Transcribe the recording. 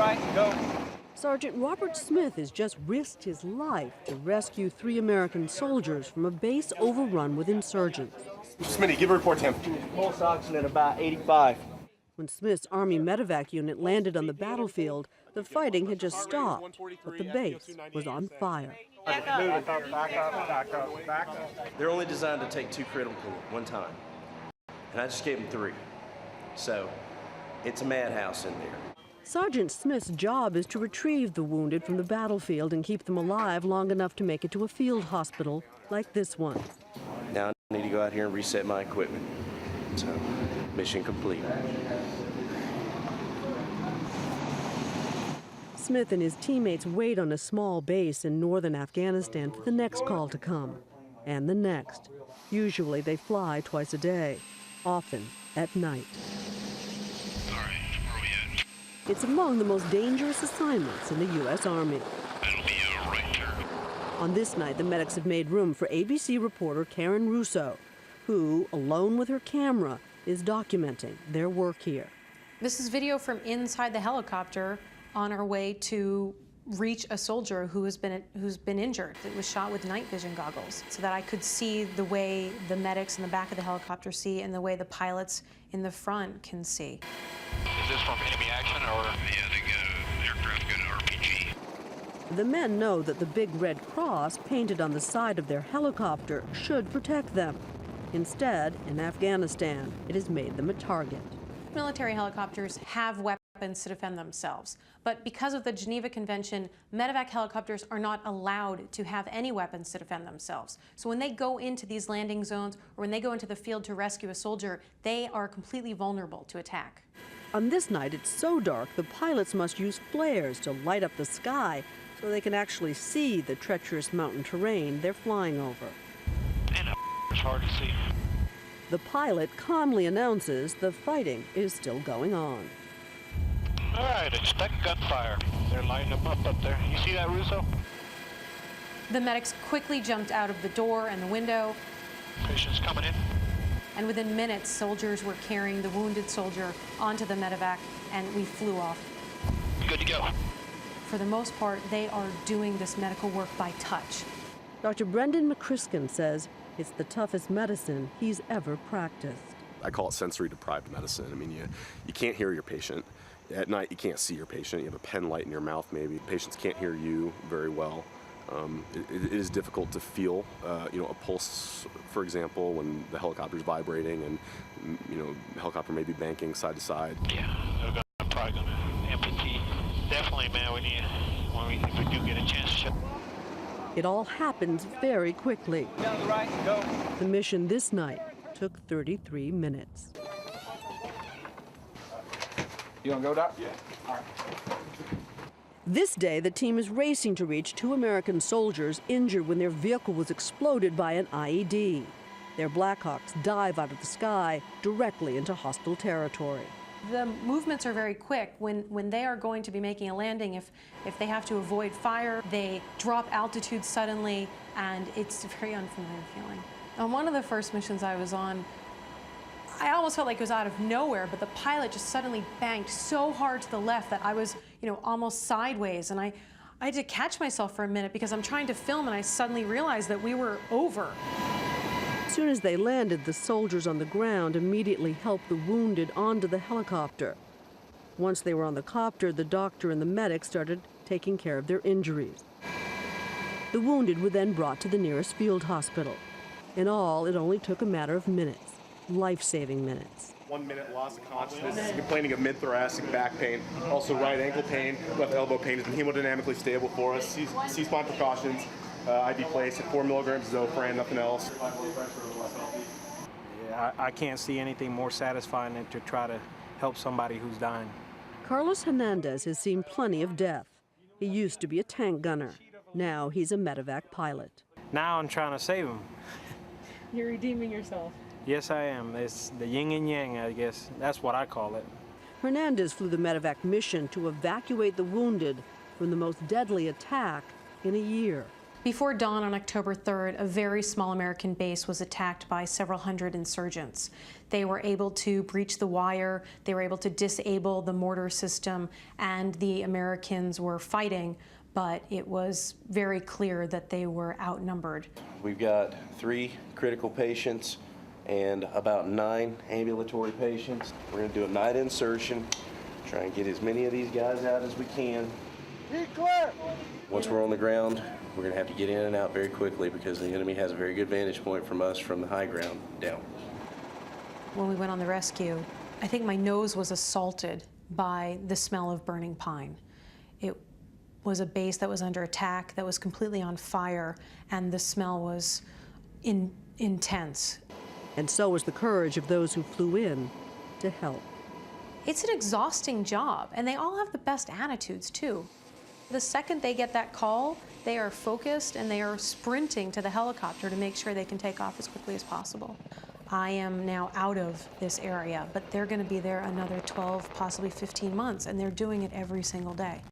right, go. Sergeant Robert Smith has just risked his life to rescue 3 American soldiers from a base overrun with insurgents. Smitty, give a report to him. Pulse oxygen at about 85. When Smith's Army medevac unit landed on the battlefield, the fighting had just stopped, but the base was on fire. Back up. They're only designed to take 2 critical at one time, and I just gave them 3. So it's a madhouse in there. Sergeant Smith's job is to retrieve the wounded from the battlefield and keep them alive long enough to make it to a field hospital like this one. Now I need to go out here and reset my equipment. So, mission complete. Smith and his teammates wait on a small base in northern Afghanistan for the next call to come, and the next. Usually they fly twice a day, often at night. All right, where are we at? It's among the most dangerous assignments in the U.S. Army. That'll be a right turn. On this night, the medics have made room for ABC reporter Karen Russo, who, alone with her camera, is documenting their work here. This is video from inside the helicopter on our way to reach a soldier who's been injured. It was shot with night vision goggles so that I could see the way the medics in the back of the helicopter see and the way the pilots in the front can see. Is this from enemy action or? Yeah, they got an aircraft, got an RPG. The men know that the big red cross painted on the side of their helicopter should protect them. Instead, in Afghanistan, it has made them a target. Military helicopters have weapons to defend themselves, but because of the Geneva Convention, medevac helicopters are not allowed to have any weapons to defend themselves. So when they go into these landing zones or when they go into the field to rescue a soldier, they are completely vulnerable to attack. On this night, it's so dark, the pilots must use flares to light up the sky so they can actually see the treacherous mountain terrain they're flying over. And it's hard to see. The pilot calmly announces the fighting is still going on. All right, expect gunfire. They're lighting them up there. You see that, Russo? The medics quickly jumped out of the door and the window. Patients coming in. And within minutes, soldiers were carrying the wounded soldier onto the medevac, and we flew off. Good to go. For the most part, they are doing this medical work by touch. Dr. Brendan McCriskin says it's the toughest medicine he's ever practiced. I call it sensory-deprived medicine. I mean, you can't hear your patient. At night, you can't see your patient. You have a pen light in your mouth, maybe. Patients can't hear you very well. It is difficult to feel, a pulse, for example, when the helicopter's vibrating and, the helicopter may be banking side to side. Yeah, they're probably going to amputee. Definitely, man, if we do get a chance to shut. It all happens very quickly. Down the right, go. The mission this night took 33 minutes. You want to go, Doc? Yeah. All right. This day, the team is racing to reach 2 American soldiers injured when their vehicle was exploded by an IED. Their Blackhawks dive out of the sky directly into hostile territory. The movements are very quick. When they are going to be making a landing, if they have to avoid fire, they drop altitude suddenly, and it's a very unfamiliar feeling. On one of the first missions I was on, I almost felt like it was out of nowhere, but the pilot just suddenly banked so hard to the left that I was, almost sideways, and I had to catch myself for a minute because I'm trying to film, and I suddenly realized that we were over. As soon as they landed, the soldiers on the ground immediately helped the wounded onto the helicopter. Once they were on the copter, the doctor and the medic started taking care of their injuries. The wounded were then brought to the nearest field hospital. In all, it only took a matter of minutes, life-saving minutes. 1 minute loss of consciousness, complaining of mid-thoracic back pain, also right ankle pain, left elbow pain. Has been hemodynamically stable for us. C-spine precautions, IV placed at 4 milligrams of Zofran, nothing else. Yeah, I can't see anything more satisfying than to try to help somebody who's dying. Carlos Hernandez has seen plenty of death. He used to be a tank gunner. Now he's a medevac pilot. Now I'm trying to save him. You're redeeming yourself. Yes, I am. It's the yin and yang, I guess. That's what I call it. Hernandez flew the medevac mission to evacuate the wounded from the most deadly attack in a year. Before dawn on October 3rd, a very small American base was attacked by several hundred insurgents. They were able to breach the wire, they were able to disable the mortar system, and the Americans were fighting, but it was very clear that they were outnumbered. We've got 3 critical patients and about 9 ambulatory patients. We're going to do a night insertion, try and get as many of these guys out as we can. Once we're on the ground, we're going to have to get in and out very quickly because the enemy has a very good vantage point from us from the high ground down. When we went on the rescue, I think my nose was assaulted by the smell of burning pine. It was a base that was under attack, that was completely on fire, and the smell was intense. And so was the courage of those who flew in to help. It's an exhausting job, and they all have the best attitudes, too. The second they get that call, they are focused and they are sprinting to the helicopter to make sure they can take off as quickly as possible. I am now out of this area, but they're going to be there another 12, possibly 15 months, and they're doing it every single day.